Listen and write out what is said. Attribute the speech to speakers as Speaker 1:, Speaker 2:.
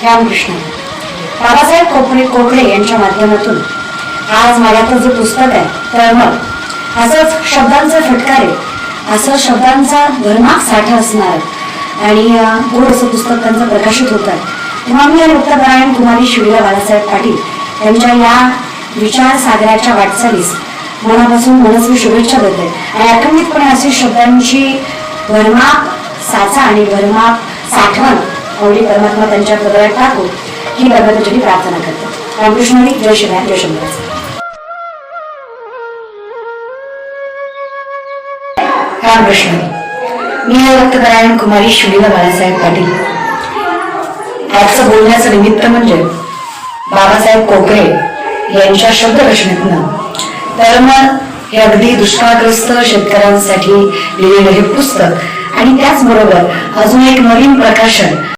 Speaker 1: रामकृष्ण. बाबासाहेब कोकणे यांच्या माध्यमातून आज माझ्याकडे जे पुस्तक आहे तळमळ, असंच शब्दांचा फटकारे, असं शब्दांचा भरमार साठा असणार आणि गोड असं पुस्तक त्यांचं प्रकाशित होत आहे. तेव्हा मी मुक्तपरायण कुमारी शिवीला बाळासाहेब पाटील यांच्या या विचार सागराच्या वाटचालीस मनापासून मनस्वी शुभेच्छा देते आणि अखंडितपणे अशी शब्दांची भरमार साचा आणि भरमार साठवण आवडी परमात्मा त्यांच्या पदरात टाकू ही भगवंताची प्रार्थना करते. रामकृष्ण. जय शिवराय. जय शंभर. रामकृष्ण. मी मुक्तपरायण कुमारी शिवीला बाळासाहेब पाटील. आजचं बोलण्याचं निमित्त म्हणजे बाबासाहेब कोकणे यांच्या शब्दरचनेतनं तळमळ हे अगदी दुष्काळग्रस्त शेतकऱ्यांसाठी लिहिलेलं हे पुस्तक आणि त्याचबरोबर अजून एक नवीन प्रकाशन